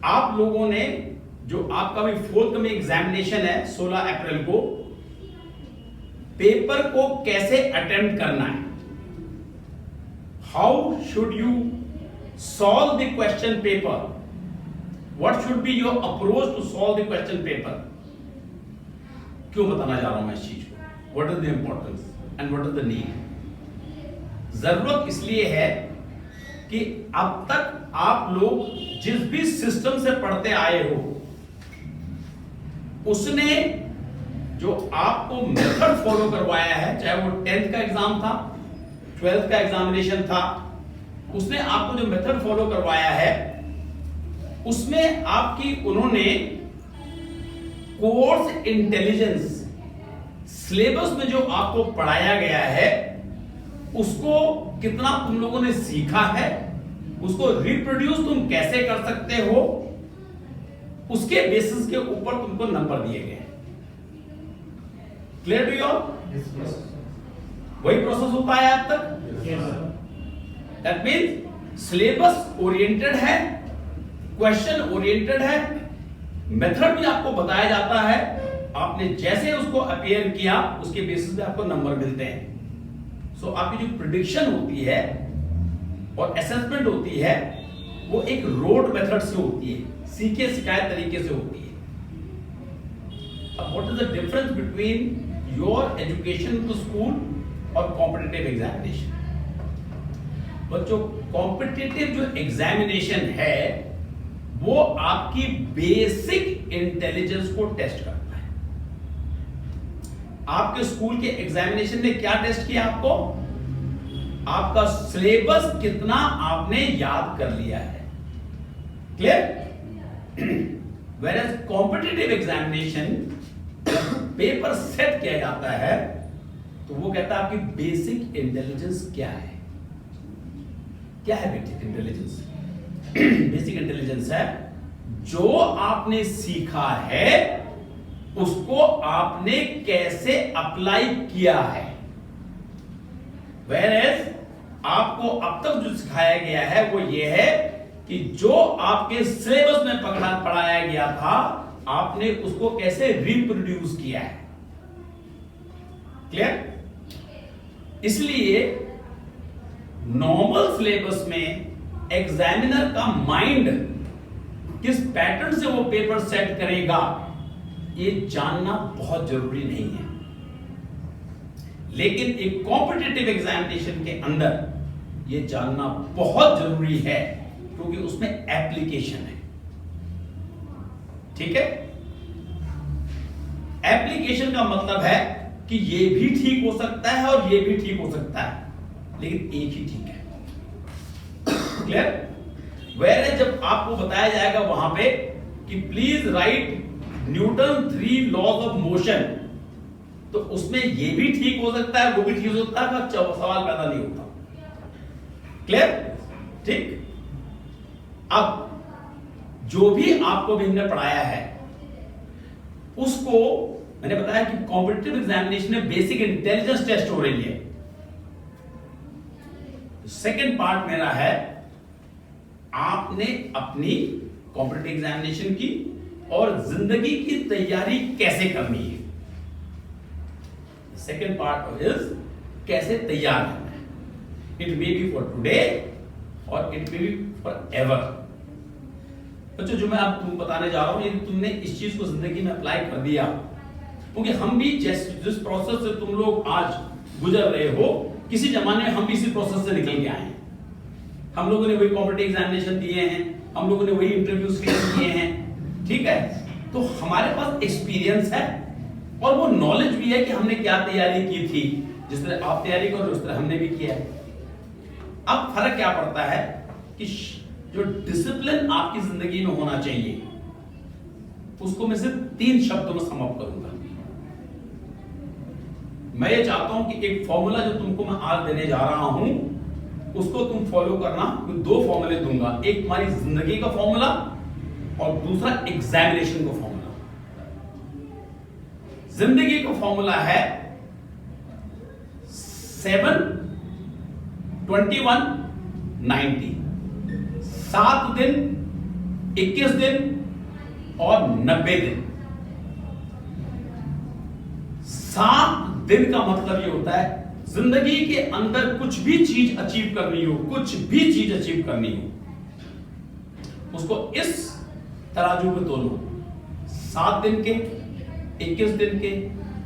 आप लोगों ने जो आपका भी फोर्थ में एग्जामिनेशन है 16 अप्रैल को, पेपर को कैसे अटेम्प्ट करना है, how should you solve the question paper, what should be your approach to solve the question paper. क्यों बताना जा रहा हूं मैं इस चीज को, what is the importance and what is the need. जरूरत इसलिए है कि अब तक आप लोग जिस भी सिस्टम से पढ़ते आए हो, उसने जो आपको मेथड फॉलो करवाया है, चाहे वो 10th का एग्जाम था, 12th का एग्जामिनेशन था, उसने आपको जो मेथड फॉलो करवाया है, उसमें आपकी उन्होंने कोर्स इंटेलिजेंस सिलेबस में जो आपको पढ़ाया गया है, उसको कितना तुम लोगों ने सीखा है, उसको रिप्रोड्यूस तुम कैसे कर सकते हो, उसके बेसिस के ऊपर तुमको नंबर दिए गए हैं। Clear to you all? वही प्रोसेस होता है अब तक। दैट मींस सिलेबस ओरिएंटेड है, क्वेश्चन ओरिएंटेड है, मेथड भी आपको बताया जाता है, आपने जैसे उसको अपीयर किया उसके बेसिस पे आपको नंबर मिलते हैं। सो आपकी जो प्रिडिक्शन होती है और असेसमेंट होती है, वो एक रोड मेथड से होती है, सीखे सिखाए तरीके से होती है। अब what is the difference between your education to school और कॉम्पिटिटिव एग्जामिनेशन। बच्चों, कॉम्पिटिटिव जो एग्जामिनेशन है वो आपकी बेसिक इंटेलिजेंस को टेस्ट करता है। आपके स्कूल के एग्जामिनेशन ने क्या टेस्ट किया आपको? आपका सिलेबस कितना आपने याद कर लिया है। Clear? Whereas competitive examination paper set किया जाता है तो वो कहता है आपकी बेसिक इंटेलिजेंस क्या है। क्या है बेसिक इंटेलिजेंस? बेसिक इंटेलिजेंस है जो आपने सीखा है उसको आपने कैसे अप्लाई किया है। Whereas आपको अब तक जो सिखाया गया है वो ये है कि जो आपके सिलेबस में पढ़ाया गया था, आपने उसको कैसे रिप्रोड्यूस किया है। क्लियर? इसलिए नॉर्मल सिलेबस में एग्जामिनर का माइंड किस पैटर्न से वो पेपर सेट करेगा, ये जानना बहुत जरूरी नहीं है। लेकिन एक कॉम्पिटिटिव एग्जामिनेशन के अंदर ये जानना बहुत जरूरी है, क्योंकि उसमें एप्लीकेशन है। ठीक है? एप्लीकेशन का मतलब है कि ये भी ठीक हो सकता है और ये भी ठीक हो सकता है, लेकिन एक ही ठीक है। क्लियर? वेयर जब आपको बताया जाएगा वहां पे कि please write Newton 3 laws of motion, तो उसमें ये भी ठीक हो सकता है, वो भी ठीक हो सकता है, तो सवाल पैदा नहीं होता। क्लियर? ठीक? अब जो भी आपको भी हमने पढ़ाया है उसको मैंने बताया कि कॉम्पिटिटिव एग्जामिनेशन में बेसिक इंटेलिजेंस टेस्ट हो रही है। सेकंड पार्ट मेरा है, आपने अपनी कॉम्पिटिटिव एग्जामिनेशन की और जिंदगी की तैयारी कैसे करनी है। सेकंड पार्ट इज कैसे तैयार करना है। It may be for today और it may be forever. बच्चों, जो मैं अब तुम बताने जा रहा हूं, यदि तुमने इस चीज को जिंदगी में अप्लाई कर दिया, क्योंकि हम भी जिस प्रोसेस से तुम लोग आज गुजर रहे हो, किसी जमाने में हम भी इसी प्रोसेस से निकल के आए हैं। हम लोगों ने वही कॉम्पिटिटिव एग्जामिनेशन दिए हैं, हम लोगों ने वही इंटरव्यूज किए हैं। ठीक है? तो हमारे पास एक्सपीरियंस है और वो नॉलेज भी है कि हमने क्या तैयारी की थी। जिस तरह आप तैयारी करो उस तरह हमने भी किया है। अब फर्क क्या पड़ता है कि जो डिसिप्लिन आपकी जिंदगी में होना चाहिए, उसको मैं सिर्फ 3 शब्दों में सम अप करूंगा। मैं ये चाहता हूं कि एक फॉर्मूला जो तुमको मैं आज देने जा रहा हूं, उसको तुम फॉलो करना। मैं 2 फॉर्मूले दूंगा, एक तुम्हारी जिंदगी का फॉर्मूला और दूसरा एग्जामिनेशन का फॉर्मूला। जिंदगी का फॉर्मूला है 7 21 90। 7 दिन 21 दिन और 90 दिन। 7 दिन का मतलब ये होता है जिंदगी के अंदर कुछ भी चीज अचीव करनी हो, कुछ भी चीज अचीव करनी हो, उसको इस तराजू पे तोलो, 7 दिन के, 21 दिन के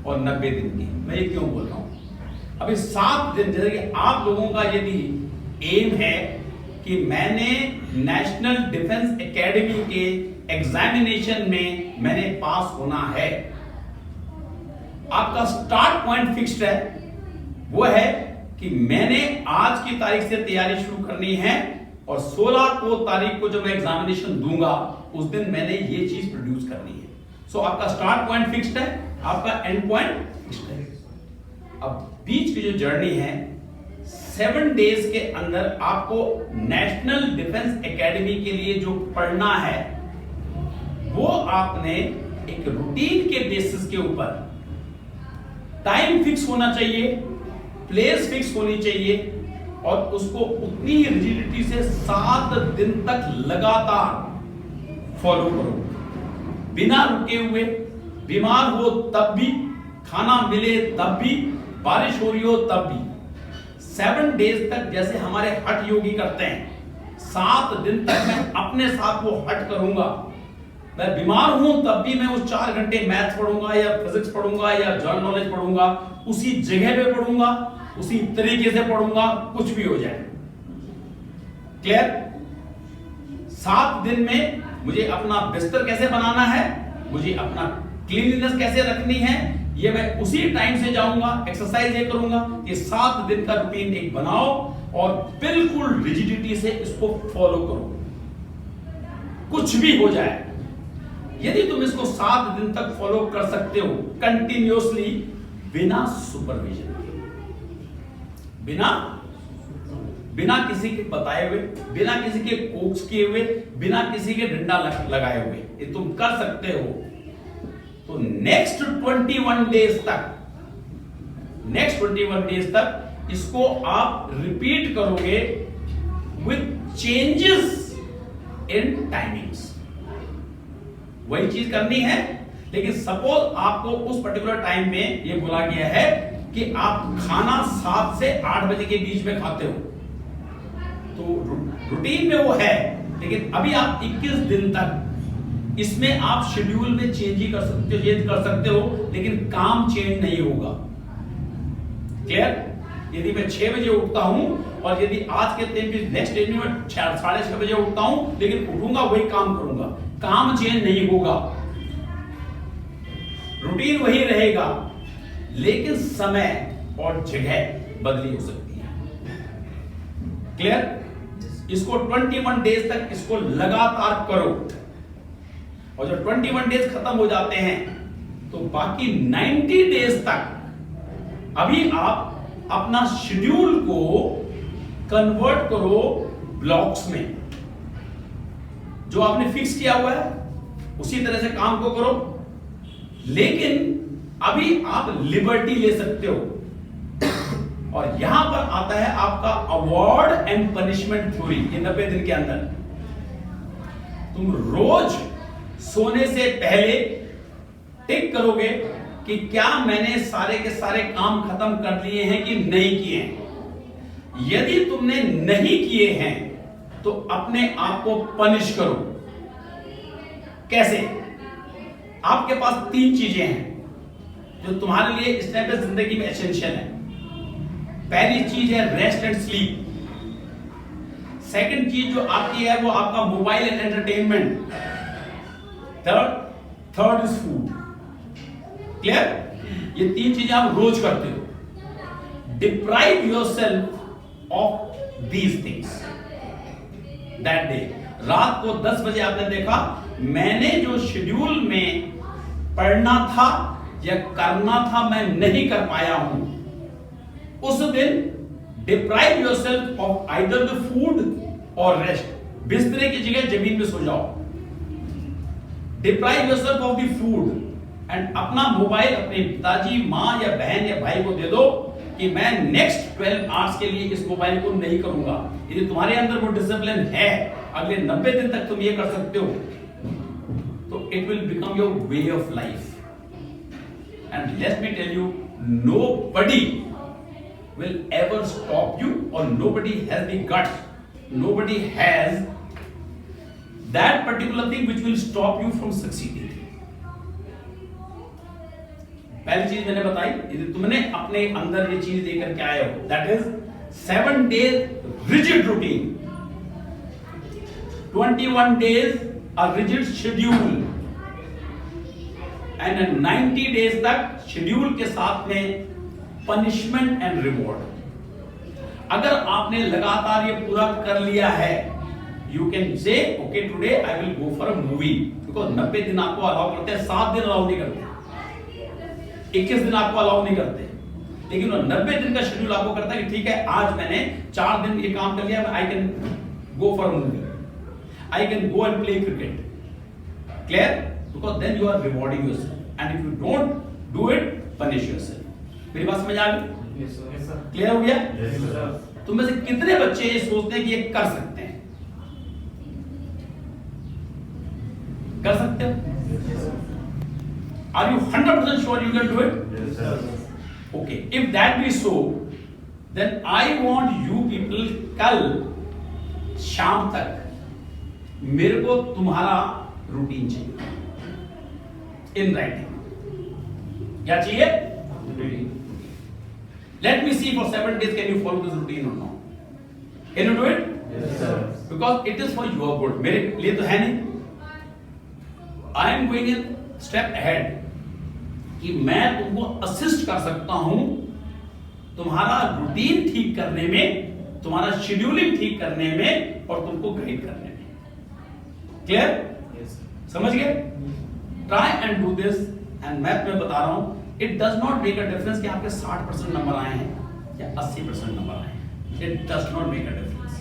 और 90 दिन के। मैं ये क्यों बोल रहा हूं? अभी 7 दिन, जैसे कि आप लोगों का यदि एम है कि मैंने नेशनल डिफेंस एकेडमी के एग्जामिनेशन में मैंने पास होना है, आपका स्टार्ट पॉइंट फिक्स्ड है, वो है कि मैंने आज की तारीख से तैयारी शुरू करनी है और 16 को तारीख को जब मैं एग्जामिनेशन दूंगा उस दिन मैंने ये चीज प्रोड्यूस करनी है। सो आपका स्टार्ट पॉइंट फिक्स्ड है, आपका एंड पॉइंट फिक्स्ड है। अब बीच की जो जर्नी है 7 डेज के अंदर आपको नेशनल डिफेंस एकेडमी के लिए जो पढ़ना है वो आपने एक रूटीन के बेसिस के ऊपर, टाइम फिक्स होना चाहिए, प्लेस फिक्स होनी चाहिए और उसको उतनी ही रिजिडिटी से 7 दिन तक लगातार फॉलो करो, बिना रुके हुए। बीमार हो तब भी, खाना मिले तब भी, बारिश हो रही हो तब भी, 7 डेज तक जैसे हमारे हठ योगी करते हैं, 7 दिन तक मैं अपने साथ वो हठ करूंगा। मैं बीमार हूं तब भी मैं उस 4 घंटे मैथ्स पढ़ूंगा या फिजिक्स पढ़ूंगा या जनरल नॉलेज पढ़ूंगा, उसी जगह पे पढ़ूंगा, उसी तरीके से पढ़ूंगा, कुछ भी हो जाए। क्लियर? 7 दिन में मुझे अपना बिस्तर कैसे बनाना है, मुझे अपना क्लीनलीनेस कैसे रखनी है, ये मैं उसी टाइम से जाऊंगा, एक्सरसाइज ये करूंगा। ये 7 दिन का रूटीन एक बनाओ और बिल्कुल रिजिडिटी से इसको फॉलो करो, कुछ भी हो जाए। यदि तुम इसको 7 दिन तक फॉलो कर सकते हो कंटिन्यूअसली, बिना सुपरविजन के, बिना किसी के बताए हुए, बिना किसी के कोक्स किए हुए, बिना किसी के डंडा लगाए हुए, ये तुम कर सकते हो, तो नेक्स्ट 21 डेज तक इसको आप रिपीट करोगे विथ चेंजेस इन टाइमिंग्स। वही चीज करनी है, लेकिन सपोज आपको उस पर्टिकुलर टाइम में ये बोला गया है कि आप खाना 7 से 8 बजे के बीच में खाते हो, तो रूटीन में वो है, लेकिन अभी आप 21 दिन तक इसमें आप शेड्यूल में चेंज ही कर सकते हो, लेकिन काम चेंज नहीं होगा। क्लियर? यदि मैं 6 बजे उठता हूं और यदि आज के दिन भी नेक्स्ट डे में 6:30 बजे उठता हूं, लेकिन उठूंगा वही काम करूंगा, काम चेंज नहीं होगा, रूटीन वही रहेगा, लेकिन समय और जगह बदली हो सकती है। क्लियर? इसको 21 डेज तक इसको लगातार करो और जब 21 डेज खत्म हो जाते हैं तो बाकी 90 डेज तक अभी आप अपना शेड्यूल को कन्वर्ट करो ब्लॉक्स में। जो आपने फिक्स किया हुआ है उसी तरह से काम को करो, लेकिन अभी आप लिबर्टी ले सकते हो। और यहां पर आता है आपका अवार्ड एंड पनिशमेंट थ्योरी। ये 90 दिन के अंदर तुम रोज सोने से पहले टिक करोगे कि क्या मैंने सारे के सारे काम खत्म कर लिए हैं कि नहीं किए हैं। यदि तुमने नहीं किए हैं तो अपने आप को पनिश करो। कैसे? आपके पास 3 चीजें हैं जो तुम्हारे लिए इस टाइम पे जिंदगी में एसेंशियल है। पहली चीज है रेस्ट एंड स्लीप। सेकंड चीज जो आपकी है वो आपका mobile and entertainment. Third is food. Clear? ये 3 चीजें आप रोज करते हो। Deprive yourself of these things that day. रात को 10 बजे आपने देखा, मैंने जो शेड्यूल में पढ़ना था या करना था मैं नहीं कर पाया हूं, उस दिन deprive yourself of either the food और रेस्ट। बिस्तरे की जगह जमीन पे सो जाओ। Deprive yourself of the food and अपना मोबाइल अपने पिताजी, मां या बहन या भाई को दे दो कि मैं नेक्स्ट 12 आवर्स के लिए इस मोबाइल को नहीं करूंगा। यदि तुम्हारे अंदर वो डिसिप्लिन है अगले 90 दिन तक तुम ये कर सकते हो, तो it will become your way of life. And let me tell you, nobody will ever stop you, or nobody has the guts, nobody has that particular thing which will stop you from succeeding. पहली चीज मैंने बताई, यदि तुमने अपने अंदर ये चीज लेकर के आए हो, that is 7 days rigid routine, 21 days a rigid schedule, and 90 days तक शेड्यूल के साथ में पनिशमेंट एंड रिवॉर्ड. अगर आपने लगातार ये पूरा कर लिया है, you can say okay today I will go for a movie, because 90 दिन आपको अलाउ करते हैं, 7 दिन अलाउ नहीं करते, 21 दिन आपको अलाउ नहीं करते, लेकिन 90 दिन का शेड्यूल आपको करता है कि ठीक है, आज मैंने 4 दिन ये काम कर लिया, I can go for a movie, I can go and play cricket. Clear? Because then you are rewarding yourself, and if you don't do it, punish yourself. मेरी बात समझ आ गई? क्लियर हो गया? तुम में से कितने बच्चे ये सोचते हैं कि ये कर सकते हैं? कर सकते हो? Are you 100% sure you can do it? Okay, if that be so, then I want you people, कल शाम तक मेरे को तुम्हारा रूटीन चाहिए इन राइटिंग. क्या चाहिए? Let me see for 7 days can you follow this routine or not? Can you do it? Yes, sir. Because it is for your good. मेरे लिए तो है नहीं. I am going a step ahead कि मैं तुमको असिस्ट कर सकता हूं तुम्हारा रूटीन ठीक करने में, तुम्हारा शेड्यूलिंग ठीक करने में, और तुमको गाइड करने में. क्लियर? Yes, समझ गए? Try and do this. And math में बता रहा हूं, it does not make a difference कि आपके 60% नंबर आए हैं या 80% नंबर आए हैं. It does not make a difference.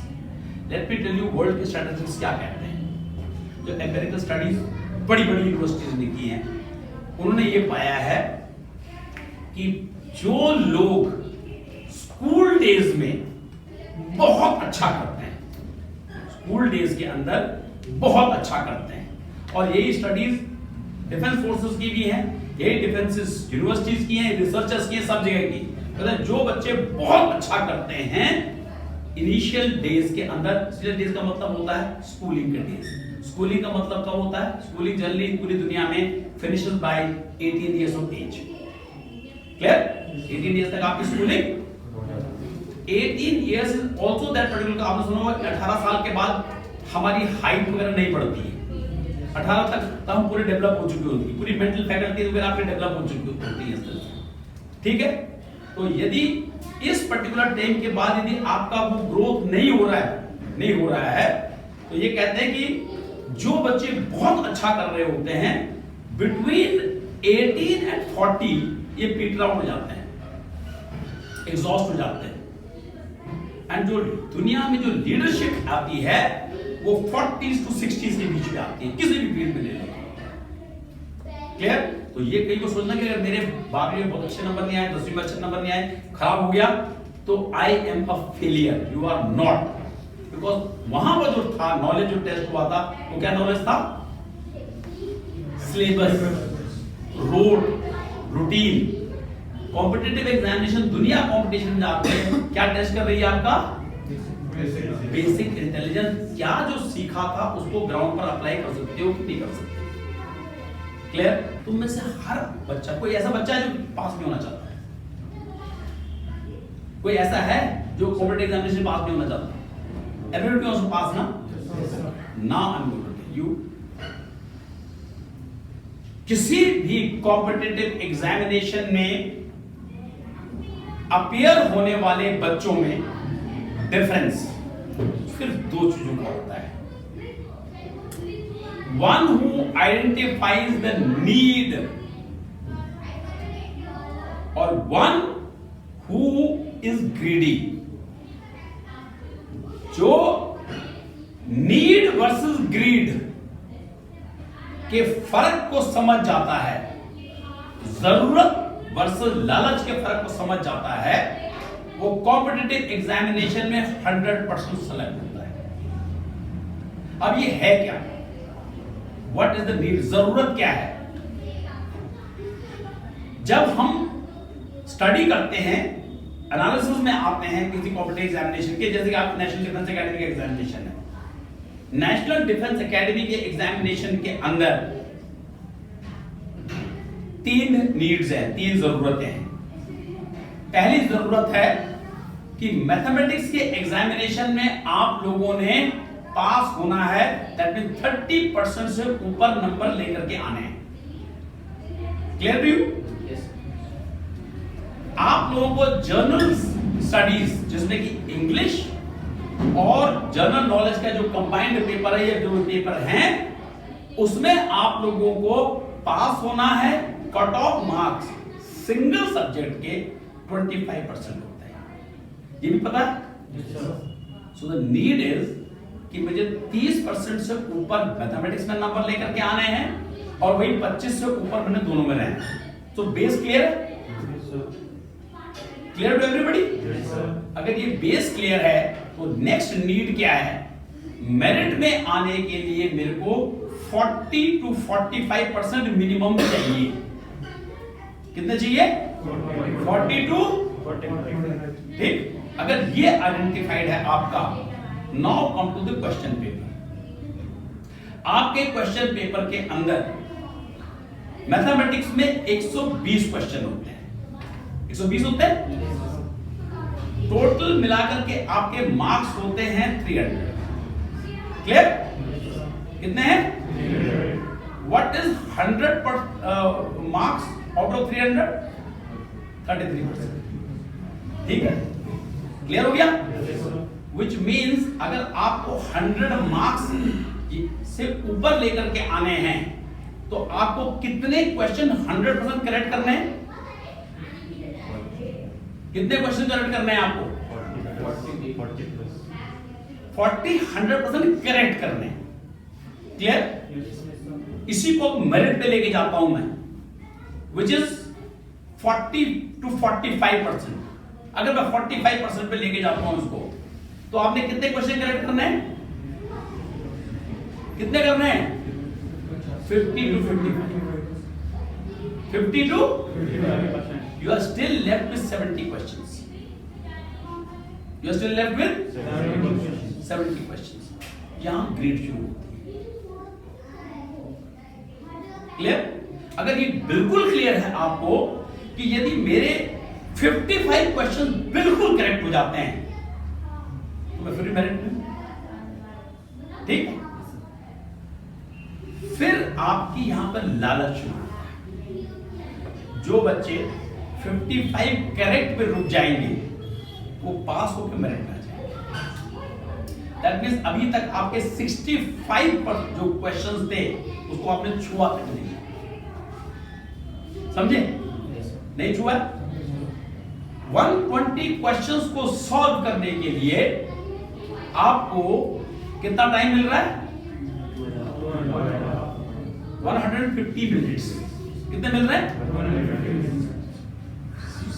Let me tell you world के स्टैटिस्टिक्स क्या कहते हैं. जो एम्पिरिकल स्टडीज बड़ी बड़ी यूनिवर्सिटीज ने की हैं, उन्होंने ये पाया है कि जो लोग स्कूल डेज में बहुत अच्छा करते हैं, स्कूल डेज के अंदर बहुत अच्छा करते हैं, और यही स्टडीज डिफेंस फोर्सेस की भी हैं, यही डिफेंस यूनिवर्सिटीज की हैं, रिसर्चर्स की हैं, सब जगह की. मतलब जो बच्चे बहुत अच्छा करते हैं इनिशियल डेज के अंदर, इनिशियल डेज का मतलब होता है स्कूलिंग के डेज. स्कूलिंग का मतलब कब होता है? स्कूलिंग जनरली पूरी दुनिया में finishes by 18 years of age. Clear? 18 years तक आपकी schooling. 18 years is also that particular, आपने सुना होगा 18 साल के बाद हमारी हाइट वगैरह नहीं बढ़ती है. 18 तक तो हम पूरे डेवलप हो चुके होती है, पूरी मेंटल फैकल्टी वगैरह आपकी डेवलप हो चुकी होती है. ठीक है? तो यदि इस पर्टिकुलर टाइम के बाद यदि आपका वो ग्रोथ नहीं हो रहा है, तो ये कहते हैं कि जो बच्चे बहुत अच्छा कर रहे होते हैं बिटवीन 18 एंड 40 ये पीटर आउट हो जाते हैं, एग्जॉस्ट हो जाते हैं. एंड जो दुनिया में जो लीडरशिप आती है वो 40s to 60s के बीच में आती है, किसी भी फील्ड में ले लो. क्लियर? तो ये कहीं को सोचना कि अगर मेरे 12वीं में बहुत अच्छे नंबर नहीं आए, 10वीं में अच्छे नंबर नहीं आए, खराब हो गया, तो I am a failure. You are not. Because वहां पर जो था नॉलेज, जो टेस्ट हुआ था, वो क्या नॉलेज था? Syllabus, road, routine. Competitive examination, दुनिया कॉम्पिटिशन में जाते हैं, क्या टेस्ट कर रही है? आपका बेसिक इंटेलिजेंस. क्या जो सीखा था उसको ग्राउंड पर अप्लाई कर सकते हो कि नहीं कर सकते? क्लियर? तुम में से हर बच्चा, कोई ऐसा बच्चा है जो पास नहीं होना चाहता है? कोई ऐसा है जो कॉम्पिटिटिव एग्जामिनेशन पास नहीं होना चाहता? एवरीबॉडी वांट्स टू पास ना? Now I am going to tell you, किसी भी कॉम्पिटिटिव एग्जामिनेशन में अपीयर होने वाले बच्चों में डिफरेंस सिर्फ 2 चीजों का होता है. One who identifies the need और one who is greedy. जो नीड वर्सेस ग्रीड के फर्क को समझ जाता है, जरूरत वर्सेस लालच के फर्क को समझ जाता है, वो कॉम्पिटिटिव एग्जामिनेशन में 100% सेलेक्ट होता है. अब ये है क्या, व्हाट इज द नीड, जरूरत क्या है? जब हम स्टडी करते हैं, एनालिसिस में आते हैं किसी कॉम्पिटिटिव एग्जामिनेशन के, जैसे कि आप नेशनल डिफेंस एकेडमी का एग्जामिनेशन है, नेशनल डिफेंस एकेडमी के एग्जामिनेशन के अंदर 3 नीड्स हैं, 3 जरूरतें हैं। पहली जरूरत है कि मैथमेटिक्स के एग्जामिनेशन में आप लोगों ने पास होना है, दैट मीन 30% से ऊपर नंबर लेकर के आने हैं। Clear view? आप लोगों को जनरल स्टडीज, जिसमें कि इंग्लिश और जनरल नॉलेज का जो कंबाइंड पेपर है, ये जो पेपर हैं, उसमें आप लोगों को पास होना है। Cut off marks single subject के 25% होते हैं, ये भी पता है? सो द नीड इज कि मुझे 30% से ऊपर मैथमेटिक्स में नंबर लेकर के आने हैं और वही 25 से ऊपर मैंने दोनों में रहना है। तो बेस क्लियर है? Clear to everybody? अगर ये बेस क्लियर है तो नेक्स्ट नीड क्या है? मेरिट में आने के लिए मेरे को 40 to 45% मिनिमम चाहिए। कितने चाहिए? 40 to 45। ठीक, अगर ये आइडेंटिफाइड है आपका, now come to the question paper. आपके क्वेश्चन पेपर के अंदर मैथमेटिक्स में 120 क्वेश्चन होते हैं, 120 होते हैं। टोटल मिलाकर के आपके मार्क्स होते हैं 300। क्लियर? कितने हैं? What is 100 marks out of 300? 33%। ठीक है, क्लियर हो गया? विच मीन्स अगर आपको 100 मार्क्स से ऊपर लेकर के आने हैं तो आपको कितने क्वेश्चन 100% करेक्ट करने हैं? कितने क्वेश्चन करेक्ट करने हैं आपको? 40 100% करेक्ट करने हैं। क्लियर? इसी को मेरिट पे लेके जाता हूं मैं, विच इज 40 to 45%। अगर मैं 45% पे लेके जाता हूं इसको, तो आपने कितने क्वेश्चन करेक्ट करने हैं? कितने करने हैं? 50 to 55। 50 to 55%। You are still left with 70 questions. You are still left with 70 questions. यहां ग्रेड शुरू होती है। क्लियर? अगर ये बिल्कुल क्लियर है आपको कि यदि मेरे 55 क्वेश्चन बिल्कुल करेक्ट हो जाते हैं तो मैं फ्री मेरिट में। ठीक, फिर आपकी यहां पर लालच शुरू होता है। जो बच्चे 55 करेक्ट पे रुक जाएंगे वो पास होकर मेरिट में आ जाएंगे। दैट मींस अभी तक आपके 65 पर जो क्वेश्चंस थे उसको आपने छुआ तक नहीं, समझे? नहीं छुआ। 120 क्वेश्चंस को सॉल्व करने के लिए आपको कितना टाइम मिल रहा है? 150 मिनट्स। कितने मिल रहे हैं?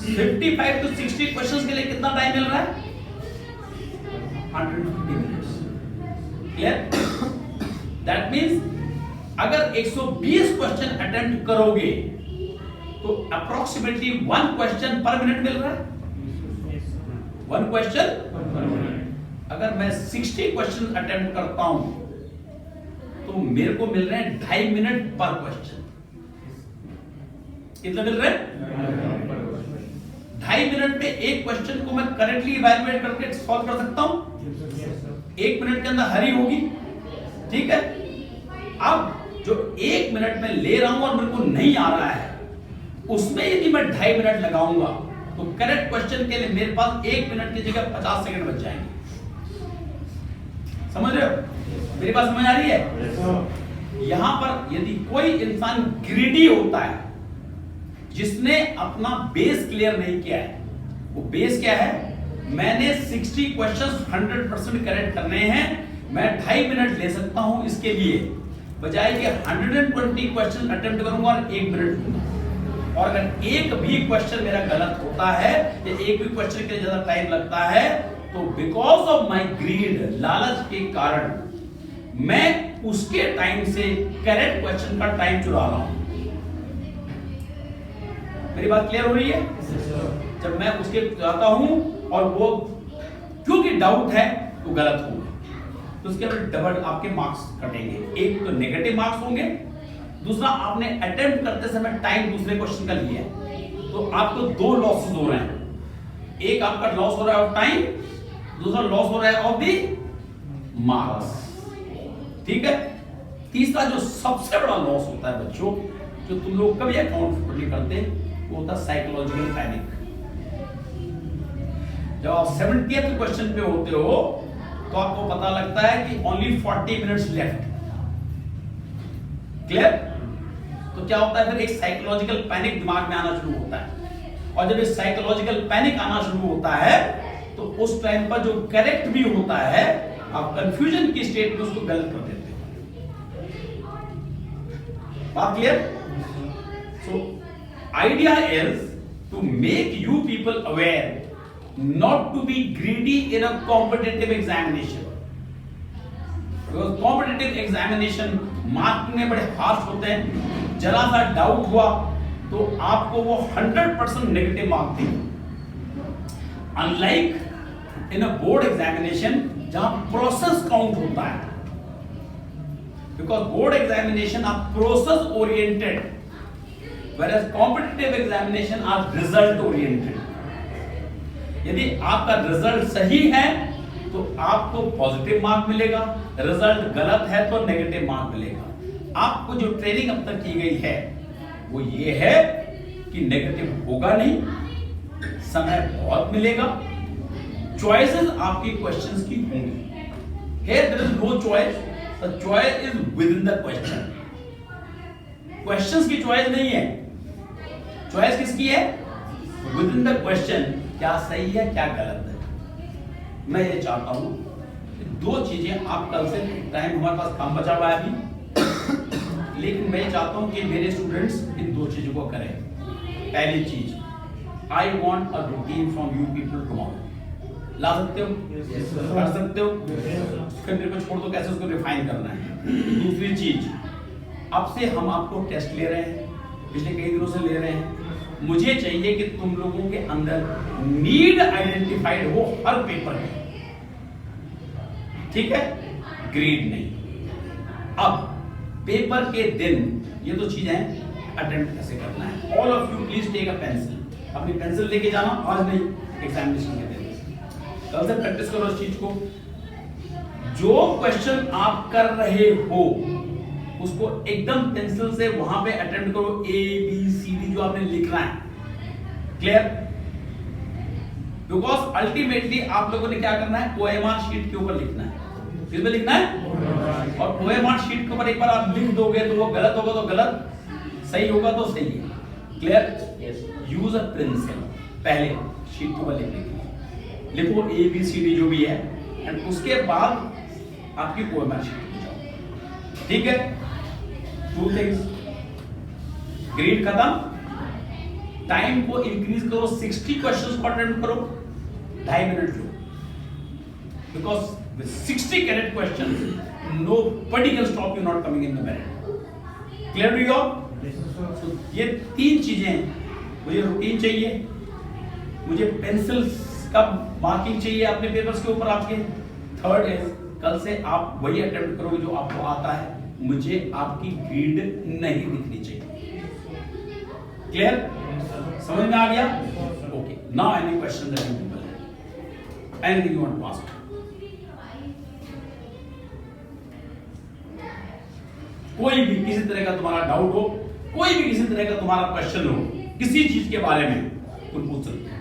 55 to 60 क्वेश्चंस के लिए कितना टाइम मिल रहा है? 150 मिनट्स। क्लियर? दैट मींस अगर 120 क्वेश्चन अटेम्प्ट करोगे तो अप्रोक्सीमेटली 1 क्वेश्चन पर मिनट मिल रहा है। 1 क्वेश्चन। अगर मैं 60 क्वेश्चन अटेम्प्ट करता हूं तो मेरे को मिल रहे हैं 2.5 मिनट पर क्वेश्चन। कितना मिल रहा है? 2.5 मिनट में एक क्वेश्चन को मैं करेक्टली इवैल्यूएट करके सॉल्व कर सकता हूं। 1 मिनट के अंदर हरी होगी। ठीक है, अब जो 1 मिनट में ले रहा हूं और मेरे को नहीं आ रहा है, उसमें यदि मैं 2.5 मिनट लगाऊंगा तो करेक्ट क्वेश्चन के लिए मेरे पास 1 मिनट की जगह 50 सेकंड बच जाएंगे। समझ रहे हो? मेरी बात समझ आ रही है? यहां पर यदि कोई इंसान ग्रीडी होता है, जिसने अपना बेस क्लियर नहीं किया है, वो बेस क्या है? मैंने 60 क्वेश्चंस 100% करेक्ट करने हैं, मैं 2.5 मिनट ले सकता हूं इसके लिए, बजाय कि 120 क्वेश्चन अटेम्प्ट करूंगा और 1 मिनट लूंगा। और अगर एक भी क्वेश्चन मेरा गलत होता है या एक भी क्वेश्चन के लिए ज्यादा टाइम लगता है तो बिकॉज ऑफ माई ग्रीड, लालच के कारण मैं उसके टाइम से करेक्ट क्वेश्चन का टाइम चुरा रहा हूं। मेरी बात क्लियर हो रही है? जब मैं उसके जाता हूं और वो क्योंकि डाउट है तो गलत होगा, तो उसके अंदर डबल आपके मार्क्स कटेंगे। एक तो नेगेटिव मार्क्स होंगे, दूसरा आपने अटेम्प्ट करते समय टाइम दूसरे क्वेश्चन का लिया है, तो आपको दो लॉसेस हो रहे हैं। एक आपका लॉस हो रहा है ऑफ टाइम, दूसरा लॉस हो रहा है ऑफ दी मार्क्स। ठीक है। तीसरा जो सबसे बड़ा लॉस होता है बच्चों, जो तुम लोग कभी अकाउंट नहीं करते, वो होता है साइकोलॉजिकल पैनिक। जब आप 70th क्वेश्चन पे होते हो तो आपको पता लगता है कि ओनली 40 मिनट्स लेफ्ट। क्लियर? तो क्या होता है फिर एक साइकोलॉजिकल पैनिक दिमाग में आना शुरू होता है, और जब ये साइकोलॉजिकल पैनिक आना शुरू होता है तो उस टाइम पर जो करेक्ट भी होता है आप कंफ्यूजन की स्टेट में उसको गलत कर देते हो। बात clear? So idea is to make you people aware not to be greedy in a competitive examination, because competitive examination marking में बड़े हार्श होते हैं। जरा सा डाउट हुआ तो आपको वो 100% नेगेटिव मार्क देंगे। Unlike in a board examination जहां प्रोसेस काउंट होता है, because board examination are process oriented, whereas competitive examination are result oriented। यदि आपका रिजल्ट सही है तो आपको पॉजिटिव मार्क मिलेगा, रिजल्ट गलत है तो नेगेटिव मार्क मिलेगा। आपको जो ट्रेनिंग अब तक की गई है वो ये है कि नेगेटिव होगा नहीं, समय बहुत मिलेगा, चॉइसेस आपकी क्वेश्चंस की होंगी। Here there is no choice, the choice is within the question। Questions की चॉइस नहीं है, चॉइस किसकी है? विद इन द क्वेश्चन, क्या सही है क्या गलत है। मैं ये चाहता हूं कि दो चीजें आप कल से, टाइम हमारे पास कम बचा हुआ है अभी, लेकिन मैं चाहता हूं कि मेरे स्टूडेंट्स इन दो चीजों को करें। पहली चीज, I want a routine from you people tomorrow. ला सकते हो? कर सकते हो? फिर मेरे को छोड़ दो कैसे उसको रिफाइन करना है। दूसरी चीज, अब से हम आपको टेस्ट ले रहे हैं, पिछले कई दिनों से ले रहे हैं। मुझे चाहिए कि तुम लोगों के अंदर नीड आइडेंटिफाइड हो हर पेपर में। ठीक है? ग्रेड नहीं। अब पेपर के दिन ये तो चीजें अटेम्प्ट कैसे करना है। All of you please take a pencil. अपनी पेंसिल लेके जाना, आज नहीं, एग्जामिनेशन के दिन। कल से प्रैक्टिस करो इस चीज को। जो क्वेश्चन आप कर रहे हो उसको एकदम पेंसिल से वहां पे अटेम्प्ट करो, ए बी सी डी जो आपने लिखना है। क्लियर? बिकॉज अल्टीमेटली आप लोगों ने क्या करना है, ओएमआर शीट के ऊपर लिखना है। किस पे लिखना है? और ओएमआर शीट के ऊपर एक बार आप लिख दोगे तो वो गलत होगा तो गलत, सही होगा तो सही है। क्लियर? यूज अ पेंसिल पहले शीट के ऊपर लिखने के लिए लिखो ए बी सी डी जो भी है, एंड उसके बाद आपकी ओएमआर शीट पे जाओ। ठीक है? टू थिंग्स, ग्रेड खत्म, टाइम को इंक्रीज करो, 60 क्वेश्चंस को अटेम्प्ट करो, 2.5 मिनट लो, because with 60 correct questions nobody can stop you not coming in the merit। Clear to you? ये तीन चीजें, मुझे रूटीन चाहिए, मुझे पेंसिल का मार्किंग चाहिए अपने पेपर्स के ऊपर आपके। थर्ड इज, कल से आप वही अटेम्प्ट करोगे जो आपको आता है, मुझे आपकी ग्रेड नहीं दिखनी चाहिए। क्लियर? समझ में आ गया? Okay, now any question that you people have, anything you want to ask? कोई भी किसी तरह का तुम्हारा डाउट हो, कोई भी किसी तरह का तुम्हारा क्वेश्चन हो, किसी चीज के बारे में तुम पूछ सकते हो।